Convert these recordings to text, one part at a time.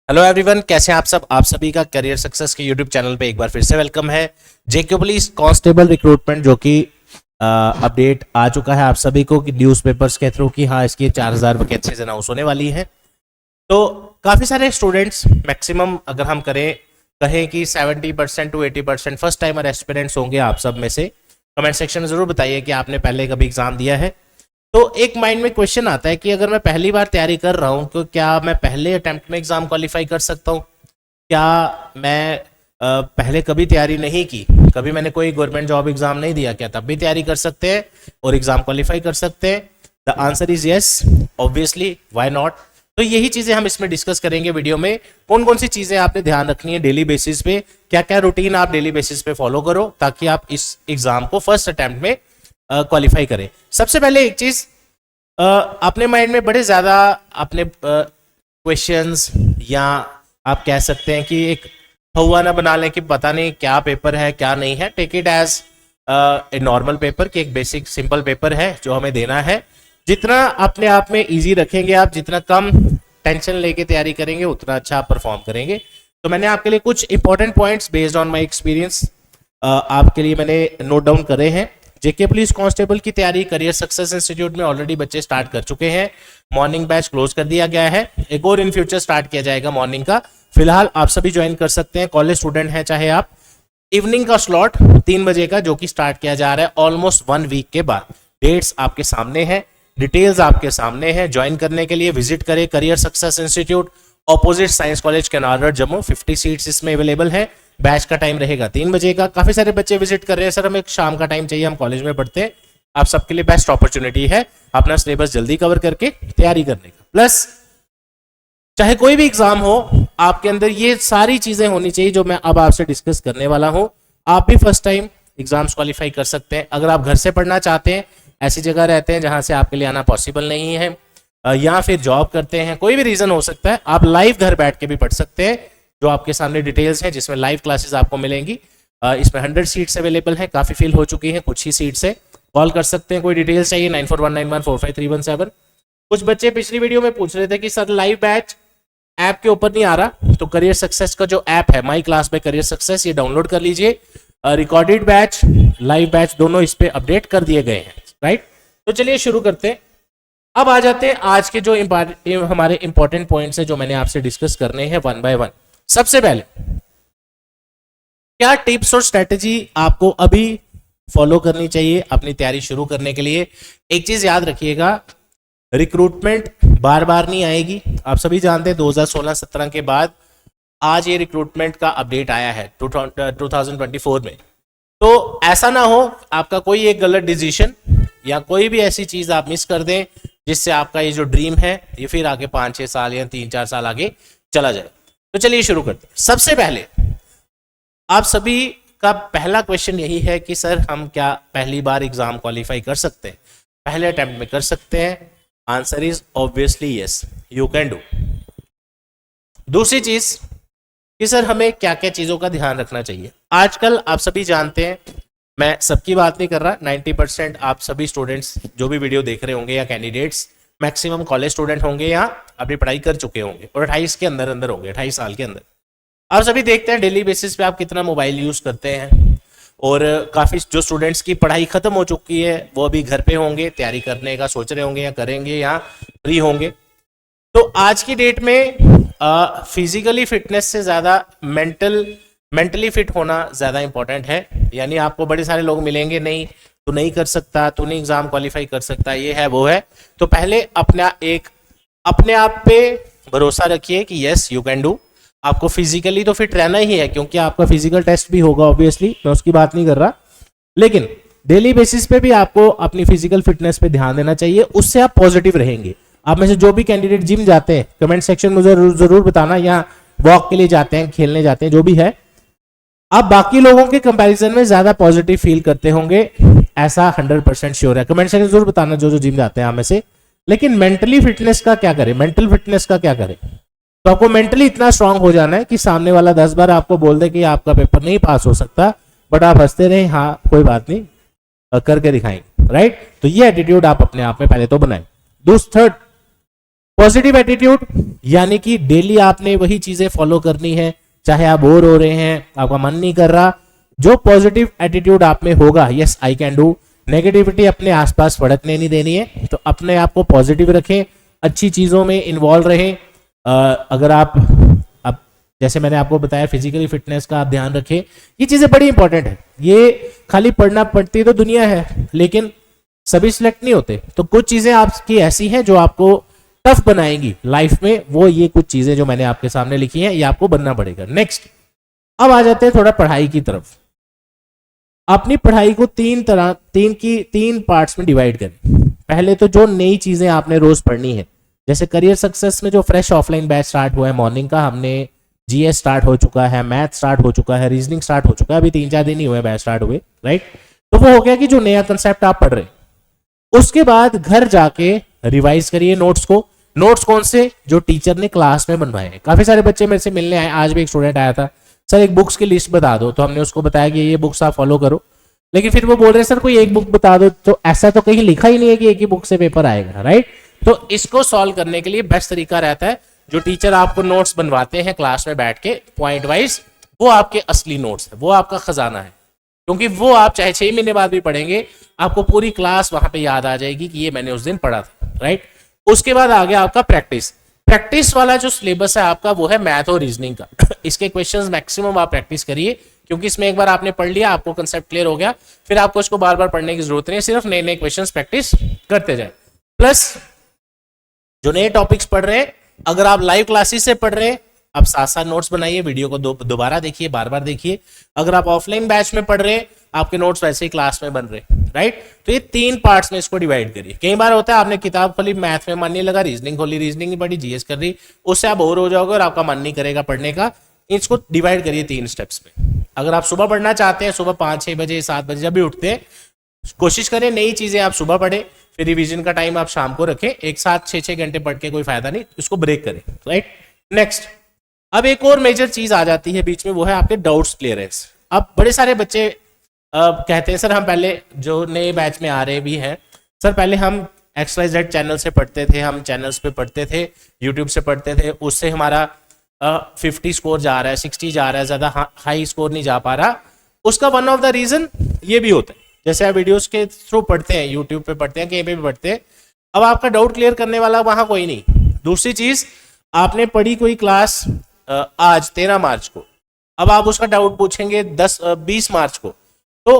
Hello everyone, कैसे हैं आप सब। आप सभी का करियर सक्सेस के यूट्यूब चैनल पे एक बार फिर से वेलकम है। जेके पुलिस कांस्टेबल रिक्रूटमेंट जो कि अपडेट आ चुका है आप सभी को कि न्यूज़पेपर्स के थ्रू कि हाँ इसकी 4000 वैकेंसीज अनाउंस होने वाली है। तो काफ़ी सारे स्टूडेंट्स मैक्सिमम अगर हम कहें कि 70% टू 80% फर्स्ट टाइमर एस्पिरेंट्स होंगे आप सब में से। कमेंट सेक्शन में ज़रूर बताइए कि आपने पहले कभी एग्ज़ाम दिया है। तो एक माइंड में क्वेश्चन आता है कि अगर मैं पहली बार तैयारी कर रहा हूं तो क्या मैं पहले अटेम्प्ट में एग्जाम क्वालिफाई कर सकता हूं। क्या मैं पहले कभी तैयारी नहीं की, कभी मैंने कोई गवर्नमेंट जॉब एग्जाम नहीं दिया, क्या तब भी तैयारी कर सकते हैं और एग्जाम क्वालिफाई कर सकते हैं? The answer is yes, obviously, why not. तो यही चीजें हम इसमें डिस्कस करेंगे वीडियो में। कौन कौन सी चीजें आपने ध्यान रखनी है डेली बेसिस पे, क्या क्या रूटीन आप डेली बेसिस पे फॉलो करो ताकि आप इस एग्जाम को फर्स्ट अटेम्प्ट में क्वालिफाई करें। सबसे पहले एक चीज अपने माइंड में बड़े ज्यादा अपने क्वेश्चंस या आप कह सकते हैं कि एक हवा ना बना लें कि पता नहीं क्या पेपर है क्या नहीं है। Take it as a normal paper कि एक बेसिक सिंपल पेपर है जो हमें देना है। जितना अपने आप में इजी रखेंगे आप, जितना कम टेंशन लेके तैयारी करेंगे उतना अच्छा आप परफॉर्म करेंगे। तो मैंने आपके लिए कुछ important points based on my experience आपके लिए मैंने नोट डाउन करे हैं। जेके पुलिस कांस्टेबल की तैयारी करियर सक्सेस इंस्टीट्यूट में ऑलरेडी बच्चे स्टार्ट कर चुके हैं। मॉर्निंग बैच क्लोज कर दिया गया है, एक और इन फ्यूचर स्टार्ट किया जाएगा मॉर्निंग का। फिलहाल आप सभी ज्वाइन कर सकते हैं, कॉलेज स्टूडेंट हैं चाहे आप। इवनिंग का स्लॉट 3 बजे का जो कि स्टार्ट किया जा रहा है ऑलमोस्ट 1 वीक के बाद। डेट्स आपके सामने हैं, डिटेल्स आपके सामने हैं। ज्वाइन करने के लिए विजिट करें career success institute, opposite science college canal road Jammu. 50 seats इसमें अवेलेबल है। बैच का टाइम रहेगा 3 बजे का। काफी सारे बच्चे विजिट कर रहे हैं, सर हमें शाम का टाइम चाहिए, हम कॉलेज में पढ़ते हैं। आप सबके लिए बेस्ट अपॉर्चुनिटी है अपना सिलेबस जल्दी कवर करके तैयारी करने का। प्लस चाहे कोई भी एग्जाम हो, आपके अंदर ये सारी चीजें होनी चाहिए जो मैं अब आपसे डिस्कस करने वाला हूं। आप भी फर्स्ट टाइम एग्जाम्स क्वालिफाई कर सकते हैं। अगर आप घर से पढ़ना चाहते हैं, ऐसी जगह रहते हैं जहां से आपके लिए आना पॉसिबल नहीं है, या फिर जॉब करते हैं, कोई भी रीजन हो सकता है, आप लाइव घर बैठ के भी पढ़ सकते हैं। जो आपके सामने डिटेल्स हैं जिसमें लाइव क्लासेस आपको मिलेंगी। इसमें 100 सीट्स अवेलेबल हैं, काफी फिल हो चुकी हैं, कुछ ही सीट्स है। कॉल कर सकते हैं, कोई डिटेल्स चाहिए 9419145317। कुछ बच्चे पिछली वीडियो में पूछ रहे थे कि सर लाइव बैच ऐप के ऊपर नहीं आ रहा, तो करियर सक्सेस का जो ऐप है माई क्लास में करियर सक्सेस, ये डाउनलोड कर लीजिए। रिकॉर्डेड बैच, लाइव बैच दोनों इस पे अपडेट कर दिए गए हैं, राइट। तो चलिए शुरू करते हैं। अब आ जाते हैं आज के जो हमारे इंपॉर्टेंट पॉइंट्स हैं जो मैंने आपसे डिस्कस करने हैं वन बाय वन। सबसे पहले क्या टिप्स और स्ट्रेटेजी आपको अभी फॉलो करनी चाहिए अपनी तैयारी शुरू करने के लिए। एक चीज याद रखिएगा, रिक्रूटमेंट बार बार नहीं आएगी। आप सभी जानते हैं 2016-17 के बाद आज ये रिक्रूटमेंट का अपडेट आया है 2024 में। तो ऐसा ना हो आपका कोई एक गलत डिसीजन या कोई भी ऐसी चीज आप मिस कर दें जिससे आपका ये जो ड्रीम है ये फिर आगे 5-6 साल या 3-4 साल आगे चला जाए। तो चलिए शुरू करते हैं। सबसे पहले आप सभी का पहला क्वेश्चन यही है कि सर हम क्या पहली बार एग्जाम क्वालिफाई कर सकते हैं, पहले अटेम्प्ट में कर सकते हैं? Answer is obviously yes, you can do. दूसरी चीज कि सर हमें क्या क्या चीजों का ध्यान रखना चाहिए। आजकल आप सभी जानते हैं, मैं सबकी बात नहीं कर रहा, 90% आप सभी स्टूडेंट्स जो भी वीडियो देख रहे होंगे या कैंडिडेट्स मैक्सिमम कॉलेज स्टूडेंट होंगे या अपनी पढ़ाई कर चुके होंगे और 28 के अंदर अंदर होंगे, 28 साल के अंदर। आप सभी देखते हैं डेली बेसिस पे आप कितना मोबाइल यूज करते हैं, और काफी जो स्टूडेंट्स की पढ़ाई खत्म हो चुकी है वो अभी घर पे होंगे, तैयारी करने का सोच रहे होंगे या करेंगे या फ्री होंगे। तो आज की डेट में फिजिकली फिटनेस से ज्यादा मेंटली फिट होना ज्यादा इंपॉर्टेंट है। यानी आपको बड़े सारे लोग मिलेंगे, नहीं तू नहीं कर सकता, तू नहीं एग्जाम क्वालिफाई कर सकता, ये है वो है। तो पहले अपने आप पे भरोसा रखिए कि यस यू कैन डू। आपको फिजिकली तो फिट रहना ही है क्योंकि आपका फिजिकल टेस्ट भी होगा, ऑब्वियसली मैं उसकी बात नहीं कर रहा, लेकिन डेली बेसिस पे भी आपको अपनी फिजिकल फिटनेस पे ध्यान देना चाहिए, उससे आप पॉजिटिव रहेंगे। आप में से जो भी कैंडिडेट जिम जाते हैं कमेंट सेक्शन में जरूर बताना, या वॉक के लिए जाते हैं, खेलने जाते हैं, जो भी है, आप बाकी लोगों के कंपैरिजन में ज्यादा पॉजिटिव फील करते होंगे, ऐसा 100% श्योर है। कमेंट सेक्शन जरूर बताना जो जिम जाते हैं आप में से। लेकिन मेंटली फिटनेस का क्या करें, मेंटल फिटनेस का क्या करें? तो आपको मेंटली इतना स्ट्रांग हो जाना है कि सामने वाला 10 बार आपको बोल दे कि आपका पेपर नहीं पास हो सकता, बट आप हंसते रहे, हाँ कोई बात नहीं करके दिखाएंगे, राइट। तो ये एटीट्यूड आप अपने आप में पहले तो बनाएं। थर्ड, पॉजिटिव एटीट्यूड यानी कि डेली आपने वही चीजें फॉलो करनी है, चाहे आप बोर हो रहे हैं, आपका मन नहीं कर रहा, जो पॉजिटिव एटीट्यूड आप में होगा, yes I can do, negativity अपने आसपास भड़कने नहीं देनी है, तो अपने आप को पॉजिटिव रखें, अच्छी चीजों में इन्वॉल्व रहें। अगर आप अब जैसे मैंने आपको बताया फिजिकली फिटनेस का आप ध्यान रखें, ये चीजें बड़ी इंपॉर्टेंट है। ये खाली पढ़ना पड़ती तो दुनिया है, लेकिन सभी सिलेक्ट नहीं होते, तो कुछ चीजें आपकी ऐसी हैं जो आपको टफ बनाएंगी लाइफ में, वो ये कुछ चीजें जो मैंने आपके सामने लिखी हैं, ये आपको बनना पड़ेगा। नेक्स्ट, अब आ जाते हैं थोड़ा पढ़ाई की तरफ। अपनी पढ़ाई को तीन पार्ट्स में डिवाइड करें। पहले तो जो नई चीजें आपने रोज पढ़नी है, जैसे करियर सक्सेस में जो फ्रेश ऑफलाइन बैच स्टार्ट हुआ है मॉर्निंग का, हमने जीएस स्टार्ट हो चुका है, मैथ स्टार्ट हो चुका है, रीजनिंग स्टार्ट हो चुका है, अभी 3-4 दिन ही हुए बैच स्टार्ट हुए, राइट। तो वो हो गया कि जो नया कंसेप्ट आप पढ़ रहे हैं, उसके बाद घर जाके रिवाइज करिए नोट्स को। नोट्स कौन से? जो टीचर ने क्लास में बनवाए हैं। काफी सारे बच्चे मेरे से मिलने आए, आज भी एक स्टूडेंट आया था, सर एक बुक्स की लिस्ट बता दो, तो हमने उसको बताया कि ये बुक्स आप फॉलो करो, लेकिन फिर वो बोल रहे सर कोई एक बुक बता दो, तो ऐसा तो कहीं लिखा ही नहीं है कि एक ही बुक से पेपर आएगा, राइट। तो इसको सॉल्व करने के लिए बेस्ट तरीका रहता है, जो टीचर आपको नोट्स बनवाते हैं क्लास में बैठ के पॉइंट वाइज, वो आपके असली नोट्स है, वो आपका खजाना है, क्योंकि वो आप चाहे 6 महीने बाद भी पढ़ेंगे, आपको पूरी क्लास वहां पे याद आ जाएगी कि ये मैंने उस दिन पढ़ा था, राइट। उसके बाद आ गया आपका प्रैक्टिस वाला जो सिलेबस है आपका, वो है मैथ और रीजनिंग का। इसके क्वेश्चंस मैक्सिमम आप प्रैक्टिस करिए, क्योंकि इसमें एक बार आपने पढ़ लिया, आपको कंसेप्ट क्लियर हो गया, फिर आपको इसको बार बार पढ़ने की जरूरत नहीं है, सिर्फ नए नए क्वेश्चंस प्रैक्टिस करते जाए। प्लस जो नए टॉपिक्स पढ़ रहे हैं, अगर आप लाइव क्लासेस से पढ़ रहे हैं, आप साथ साथ नोट्स बनाइए, वीडियो को दोबारा देखिए, बार बार देखिए। अगर आप ऑफलाइन बैच में पढ़ रहे हैं, आपके नोट्स वैसे ही क्लास में बन रहे हैं, राइट। तो ये 3 पार्ट्स में इसको डिवाइड करिए। कई बार होता है आपने किताब खोली, मैथ में मन नहीं लगा, रीजनिंग खोली, रीजनिंग नहीं पढ़ी, जीएस कर रही, उससे आप बोर हो जाओगे और आपका मन नहीं करेगा पढ़ने का। इसको डिवाइड करिए 3 स्टेप्स में। अगर आप सुबह पढ़ना चाहते हैं, सुबह 5-6 बजे 7 बजे जब भी उठते हैं, कोशिश करें नई चीजें आप सुबह पढ़े, फिर रिवीजन का टाइम आप शाम को रखें। एक साथ 6-6 घंटे पढ़ के कोई फायदा नहीं, इसको ब्रेक करें, राइट। नेक्स्ट, अब एक और मेजर चीज आ जाती है बीच में, वो है आपके डाउट्स क्लियरेंस। अब बड़े सारे बच्चे कहते हैं सर हम पहले, जो नए बैच में आ रहे भी हैं, सर पहले हम XYZ चैनल से पढ़ते थे, हम चैनल्स पे पढ़ते थे, यूट्यूब से पढ़ते थे, उससे हमारा 50 स्कोर जा रहा है, 60 जा रहा है, ज्यादा हाई स्कोर नहीं जा पा रहा। उसका वन ऑफ द रीजन ये भी होता है, जैसे आप वीडियोस के थ्रू पढ़ते हैं, यूट्यूब पे पढ़ते हैं, कहीं पे भी पढ़ते हैं, अब आपका डाउट क्लियर करने वाला वहां कोई नहीं। दूसरी चीज, आपने पढ़ी कोई क्लास आज 13 मार्च को, अब आप उसका डाउट पूछेंगे 20 मार्च को, तो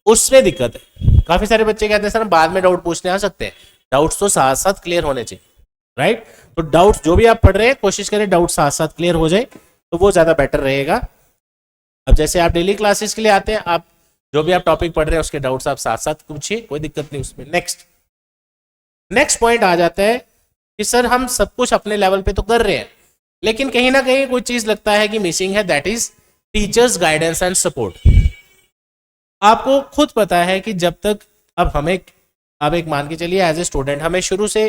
उसमें दिक्कत है। काफी सारे बच्चे कहते हैं सर हम बाद में डाउट पूछने आ सकते हैं, डाउट्स तो साथ साथ क्लियर होने चाहिए, राइट। तो डाउट जो भी आप पढ़ रहे हैं, कोशिश करें डाउट साथ साथ क्लियर हो जाए, तो वो ज्यादा बेटर रहेगा। अब जैसे आप डेली क्लासेस के लिए आते हैं, आप जो भी आप टॉपिक पढ़ रहे हैं उसके डाउट्स आप साथ साथ पूछिए, कोई दिक्कत नहीं उसमें। नेक्स्ट पॉइंट आ जाता है कि सर हम सब कुछ अपने लेवल पे तो कर रहे हैं, लेकिन कहीं ना कहीं कोई चीज लगता है कि मिसिंग है, that is teachers guidance and support. आपको खुद पता है कि जब तक अब एक मान के चलिए एज ए स्टूडेंट, हमें शुरू से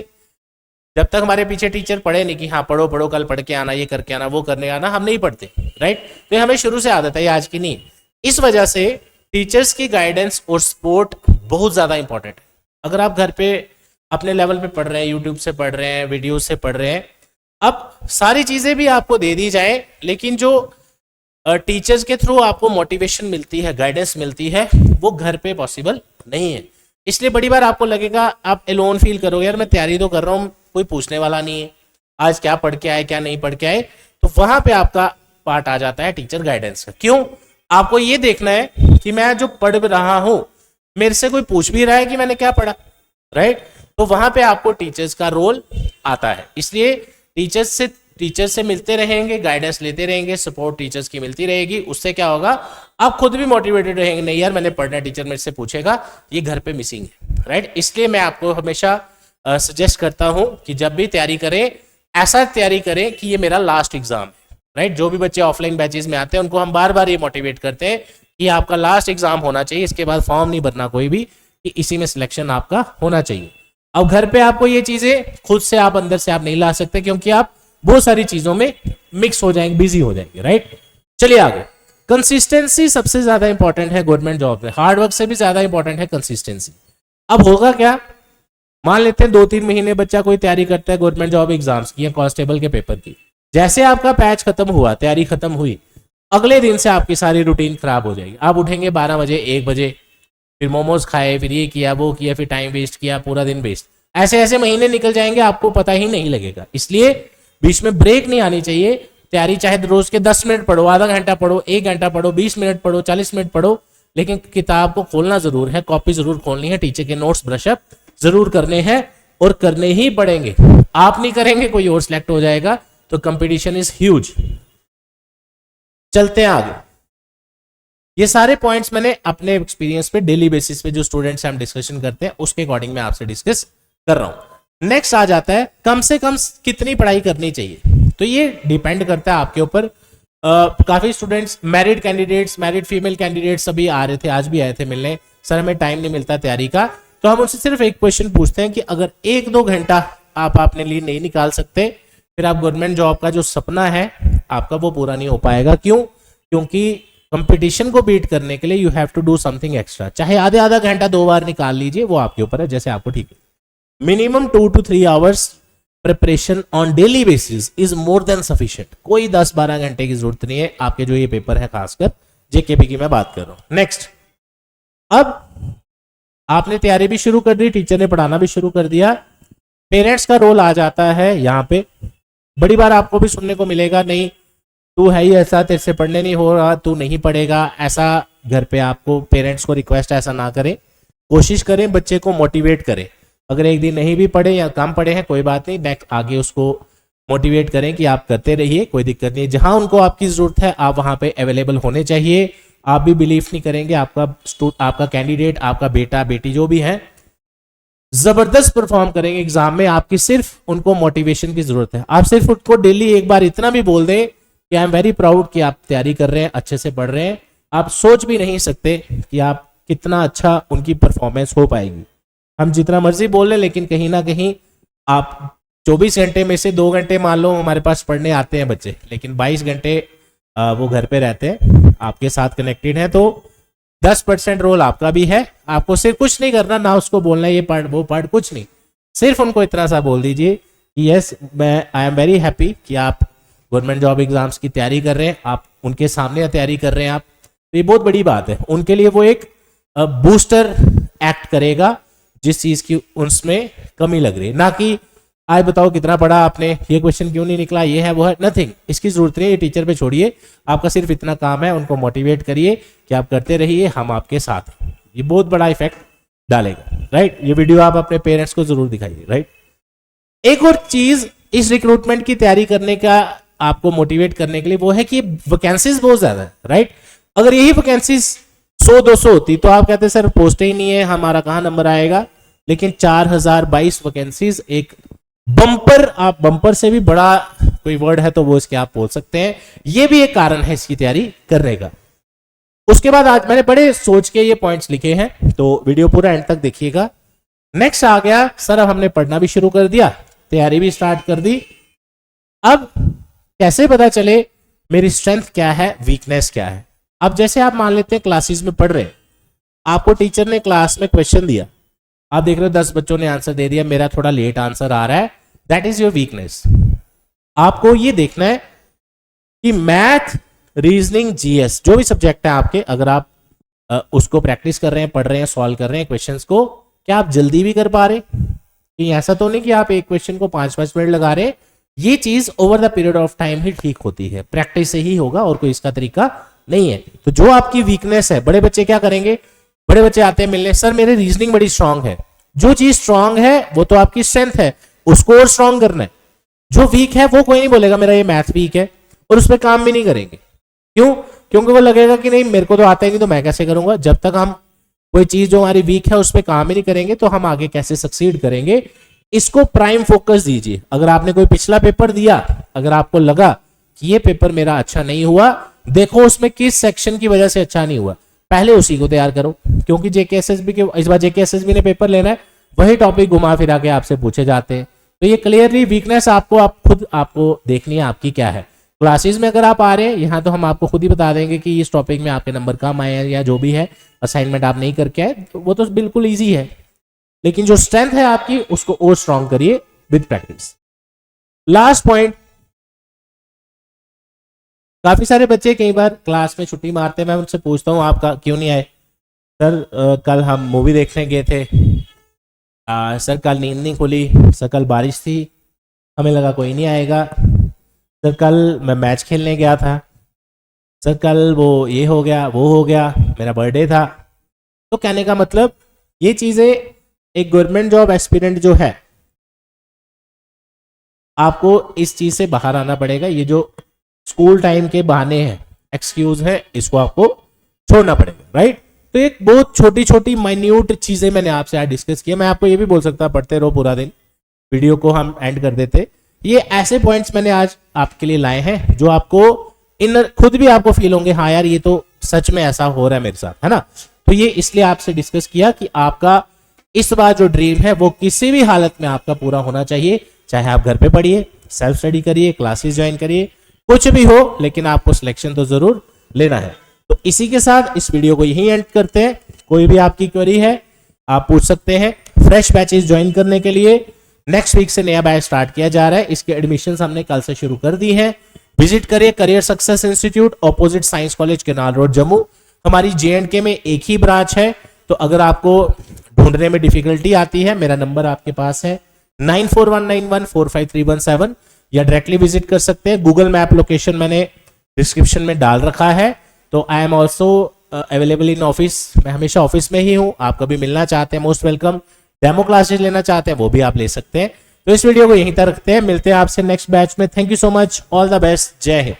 जब तक हमारे पीछे टीचर पढ़े नहीं कि हाँ पढ़ो पढ़ो, कल पढ़ के आना, ये करके आना, वो करने आना, हम नहीं पढ़ते, राइट। तो हमें शुरू से आदत है, ये आज की नहीं। इस वजह से टीचर्स की गाइडेंस और सपोर्ट बहुत ज्यादा इंपॉर्टेंट है। अगर आप घर पे अपने लेवल पे पढ़ रहे हैं, यूट्यूब से पढ़ रहे हैं, वीडियो से पढ़ रहे हैं, अब सारी चीजें भी आपको दे दी जाए, लेकिन जो टीचर्स के थ्रू आपको मोटिवेशन मिलती है, गाइडेंस मिलती है, वो घर पे पॉसिबल नहीं है। इसलिए बड़ी बार आपको लगेगा, आप एलोन फील करोगे, यार मैं तैयारी तो कर रहा हूँ, कोई पूछने वाला नहीं है, आज क्या पढ़ के आए क्या नहीं पढ़ के आए। तो वहां पे आपका पार्ट आ जाता है टीचर गाइडेंस का। क्यों? आपको ये देखना है कि मैं जो पढ़ रहा हूं, मेरे से कोई पूछ भी रहा है कि मैंने क्या पढ़ा, राइट। तो वहां पे आपको टीचर्स का रोल आता है। इसलिए टीचर्स से मिलते रहेंगे, गाइडेंस लेते रहेंगे, सपोर्ट टीचर्स की मिलती रहेगी। उससे क्या होगा, आप खुद भी मोटिवेटेड रहेंगे, नहीं यार मैंने पढ़ना है, टीचर मेरे से पूछेगा, ये घर पे मिसिंग है, राइट। इसलिए मैं आपको हमेशा सजेस्ट करता हूं कि जब भी तैयारी करें, ऐसा तैयारी करें कि ये मेरा लास्ट एग्जाम है, राइट। जो भी बच्चे ऑफलाइन बैचेस में आते हैं, उनको हम बार बार ये मोटिवेट करते हैं कि आपका लास्ट एग्जाम होना चाहिए, इसके बाद फॉर्म नहीं भरना कोई भी, कि इसी में सिलेक्शन आपका होना चाहिए। अब घर पे आपको ये चीजें खुद से आप अंदर से आप नहीं ला सकते, क्योंकि आप बहुत सारी चीजों में मिक्स हो जाएंगे, बिजी हो जाएंगे, राइट। चलिए आगे। कंसिस्टेंसी सबसे ज्यादा इंपॉर्टेंट है गवर्नमेंट जॉब में, हार्डवर्क से भी ज्यादा इंपॉर्टेंट है कंसिस्टेंसी। अब होगा क्या, मान लेते हैं 2-3 महीने बच्चा कोई तैयारी करता है गवर्नमेंट जॉब एग्जाम्स की या कांस्टेबल के पेपर की, जैसे आपका पैच खत्म हुआ, तैयारी खत्म हुई, अगले दिन से आपकी सारी रूटीन खराब हो जाएगी। आप उठेंगे 12 बजे 1 बजे, फिर मोमोज खाए, फिर ये किया वो किया, फिर टाइम वेस्ट किया, पूरा दिन वेस्ट, ऐसे ऐसे महीने निकल जाएंगे, आपको पता ही नहीं लगेगा। इसलिए बीच में ब्रेक नहीं आनी चाहिए। तैयारी चाहे रोज के 10 मिनट पढ़ो, आधा घंटा पढ़ो, 1 घंटा पढ़ो, 20 मिनट पढ़ो, 40 मिनट पढ़ो, लेकिन किताब को खोलना जरूर है, कॉपी जरूर खोलनी है, टीचर के नोट्स ब्रशअप जरूर करने हैं और करने ही पड़ेंगे। आप नहीं करेंगे कोई और सिलेक्ट हो जाएगा, तो कंपटीशन इज ह्यूज। चलते हैं आगे। ये सारे पॉइंट्स मैंने अपने एक्सपीरियंस पे डेली बेसिस पे जो स्टूडेंट्स हम डिस्कशन करते हैं उसके अकॉर्डिंग मैं आपसे डिस्कस कर रहा हूं। नेक्स्ट आ जाता है कम से कम कितनी पढ़ाई करनी चाहिए। तो ये डिपेंड करता है आपके ऊपर। काफी students, married candidates, married female candidates सभी आ रहे थे, आज भी आए थे मिलने, सर हमें टाइम नहीं मिलता तैयारी का। तो हम उनसे सिर्फ एक क्वेश्चन पूछते हैं कि अगर 1-2 घंटा आप अपने लिए नहीं निकाल सकते, फिर आप गवर्नमेंट जॉब का जो सपना है आपका वो पूरा नहीं हो पाएगा। क्यों? क्योंकि कंपटीशन को बीट करने के लिए you have to do something extra. चाहे आधा घंटा 2 बार निकाल लीजिए, वो आपके ऊपर है, जैसे आपको ठीक है। Minimum 2 to 3 hours preparation on daily basis is more than sufficient. कोई 10-12 घंटे की जरूरत नहीं है आपके जो ये पेपर है, खासकर जेकेपी की मैं बात कर रहा हूं। नेक्स्ट, अब आपने तैयारी भी शुरू कर दी, टीचर ने पढ़ाना भी शुरू कर दिया, पेरेंट्स का रोल आ जाता है यहाँ पे। बड़ी बार आपको भी सुनने को मिलेगा, नहीं तू है ही ऐसा, तेरे से पढ़ने नहीं हो रहा, तू नहीं पढ़ेगा, ऐसा घर पे आपको पेरेंट्स को रिक्वेस्ट ऐसा ना करें। कोशिश करें बच्चे को मोटिवेट करें। अगर एक दिन नहीं भी पढ़े या कम पढ़े हैं कोई बात नहीं, नेक्स्ट आगे उसको मोटिवेट करें कि आप करते रहिए, कोई दिक्कत नहीं। जहां उनको आपकी जरूरत है आप वहां पे अवेलेबल होने चाहिए। आप भी बिलीव नहीं करेंगे, आपका कैंडिडेट, आपका बेटा बेटी जो भी है जबरदस्त परफॉर्म करेंगे एग्जाम में। आपकी सिर्फ उनको मोटिवेशन की जरूरत है। आप सिर्फ उनको डेली एक बार इतना भी बोल दें कि आई एम वेरी प्राउड कि आप तैयारी कर रहे हैं, अच्छे से पढ़ रहे हैं। आप सोच भी नहीं सकते कि आप कितना अच्छा उनकी परफॉर्मेंस हो पाएगी। हम जितना मर्जी बोल लें, लेकिन कहीं ना कहीं आप 24 घंटे में से 2 घंटे मान लो हमारे पास पढ़ने आते हैं बच्चे, लेकिन 22 घंटे वो घर पे रहते हैं, आपके साथ कनेक्टेड है, तो 10% रोल आपका भी है। आपको सिर्फ कुछ नहीं करना, ना उसको बोलना ये पढ़ वो पढ़, कुछ नहीं, सिर्फ उनको इतना सा बोल दीजिए कि यस मैं आई एम वेरी हैप्पी कि आप गवर्नमेंट जॉब एग्जाम्स की तैयारी कर रहे हैं, आप उनके सामने तैयारी कर रहे हैं। आप तो ये बहुत बड़ी बात है उनके लिए। वो एक बूस्टर एक्ट करेगा जिस चीज की उसमें कमी लग रही है, ना कि आज बताओ कितना पढ़ा आपने, ये क्वेश्चन क्यों नहीं निकला, ये है वो है, नथिंग। इसकी जरूरत नहीं है, टीचर पे छोड़िए। आपका सिर्फ इतना काम है, उनको मोटिवेट करिए कि आप करते रहिए, हम आपके साथ हैं। ये बहुत बड़ा इफेक्ट डालेगा, राइट। ये वीडियो आप अपने पेरेंट्स को जरूर दिखाइए, राइट। एक और चीज इस रिक्रूटमेंट की तैयारी करने का आपको मोटिवेट करने के लिए वो है कि वैकेंसीज बहुत ज्यादा है, राइट। अगर यही वैकेंसीज 100-200 होती तो आप कहते सर पोस्ट ही नहीं है, हमारा कहाँ नंबर आएगा। लेकिन 4022 वैकेंसीज, एक बम्पर, आप बम्पर से भी बड़ा कोई वर्ड है तो वो इसके आप बोल सकते हैं। ये भी एक कारण है इसकी तैयारी करने का। उसके बाद आज मैंने बड़े सोच के ये पॉइंट्स लिखे हैं, तो वीडियो पूरा एंड तक देखिएगा। नेक्स्ट आ गया सर, अब हमने पढ़ना भी शुरू कर दिया, तैयारी भी स्टार्ट कर दी, अब कैसे पता चले मेरी स्ट्रेंथ क्या है, वीकनेस क्या है। अब जैसे आप मान लेते हैं क्लासेस में पढ़ रहे हैं, आपको टीचर ने क्लास में क्वेश्चन दिया, आप देख रहे हो 10 बच्चों ने आंसर दे दिया, मेरा थोड़ा लेट आंसर आ रहा है, दैट इज योर वीकनेस। आपको ये देखना है कि मैथ, रीजनिंग, जीएस जो भी सब्जेक्ट है आपके, अगर आप उसको प्रैक्टिस कर रहे हैं, पढ़ रहे हैं, सॉल्व कर रहे हैं क्वेश्चंस को, क्या आप जल्दी भी कर पा रहे हैं? कि ऐसा तो नहीं कि आप एक क्वेश्चन को 5-5 मिनट लगा रहे हैं। ये चीज over the period of time ही ठीक होती है, प्रैक्टिस से ही होगा और कोई इसका तरीका नहीं है। तो जो आपकी वीकनेस है, बड़े बच्चे क्या करेंगे, बड़े बच्चे आते हैं मिलने, सर मेरी रीजनिंग बड़ी स्ट्रांग है। जो चीज स्ट्रांग है वो तो आपकी स्ट्रेंथ है, उसको और स्ट्रांग करना है। जो वीक है वो कोई नहीं बोलेगा मेरा ये मैथ वीक है, और उस पर काम भी नहीं करेंगे। क्यों? क्योंकि वो लगेगा कि नहीं मेरे को तो आता ही नहीं, तो मैं कैसे करूंगा। जब तक हम कोई चीज जो हमारी वीक है उस पर काम ही नहीं करेंगे तो हम आगे कैसे सक्सीड करेंगे। इसको प्राइम फोकस दीजिए। अगर आपने कोई पिछला पेपर दिया, अगर आपको लगा कि ये पेपर मेरा अच्छा नहीं हुआ, देखो उसमें किस सेक्शन की वजह से अच्छा नहीं हुआ, पहले उसी को तैयार करो। क्योंकि जेकेएसएसबी के इस बार जेकेएसएसबी ने पेपर लेना है, वही टॉपिक घुमा फिरा के आपसे पूछे जाते हैं। तो ये क्लियरली वीकनेस आपको देखनी है आपकी क्या है। क्लासेस में अगर आप आ रहे हैं यहाँ, तो हम आपको खुद ही बता देंगे कि इस टॉपिक में आपके नंबर कम आए हैं, या जो भी है असाइनमेंट आप नहीं करके आए, वो तो बिल्कुल ईजी है। लेकिन जो स्ट्रेंथ है आपकी उसको और स्ट्रांग करिए विद प्रैक्टिस। लास्ट पॉइंट, काफी सारे बच्चे कई बार क्लास में छुट्टी मारते हैं, मैं उनसे पूछता हूँ आपका क्यों नहीं आए? सर कल हम मूवी देखने गए थे, सर कल नींद नहीं खुली, सर कल बारिश थी, हमें लगा कोई नहीं आएगा, सर कल मैं मैच खेलने गया था, सर कल वो ये हो गया वो हो गया, मेरा बर्थडे था। तो कहने का मतलब ये चीज़ें एक गवर्नमेंट जॉब एस्पिरेंट जो है, आपको इस चीज़ से बाहर आना पड़ेगा। ये जो स्कूल टाइम के बहाने हैं, एक्सक्यूज है, इसको आपको छोड़ना पड़ेगा, राइट। तो एक बहुत छोटी छोटी माइन्यूट चीजें मैंने आपसे आज डिस्कस किया। मैं आपको ये भी बोल सकता पढ़ते रहो पूरा दिन, वीडियो को हम एंड कर देते। ये ऐसे पॉइंट्स मैंने आज आपके लिए लाए हैं जो आपको इनर खुद भी आपको फील होंगे, हाँ यार ये तो सच में ऐसा हो रहा है मेरे साथ, है ना। तो ये इसलिए आपसे डिस्कस किया कि आपका इस बार जो ड्रीम है वो किसी भी हालत में आपका पूरा होना चाहिए, चाहे आप घर पे पढ़िए, सेल्फ स्टडी करिए, क्लासेस ज्वाइन करिए, कुछ भी हो, लेकिन आपको सिलेक्शन तो जरूर लेना है। तो इसी के साथ इस वीडियो को यहीं एंड करते हैं। कोई भी आपकी क्वेरी है आप पूछ सकते हैं। फ्रेश बैचेस ज्वाइन करने के लिए नेक्स्ट वीक से नया बैच स्टार्ट किया जा रहा है, इसके एडमिशन हमने कल से शुरू कर दी है। विजिट करिए career success institute, opposite science college, canal road, Jammu. हमारी J&K में एक ही ब्रांच है, तो अगर आपको ढूंढने में डिफिकल्टी आती है, मेरा नंबर आपके पास है 9419145317, या डायरेक्टली विजिट कर सकते हैं। गूगल मैप लोकेशन मैंने डिस्क्रिप्शन में डाल रखा है। तो I am also available in office, मैं हमेशा ऑफिस में ही हूँ। आप कभी मिलना चाहते हैं, मोस्ट वेलकम। डेमो क्लासेस लेना चाहते हैं वो भी आप ले सकते हैं। तो इस वीडियो को यहीं तक रखते हैं, मिलते हैं आपसे नेक्स्ट बैच में। Thank you so much, all the best, जय हिंद।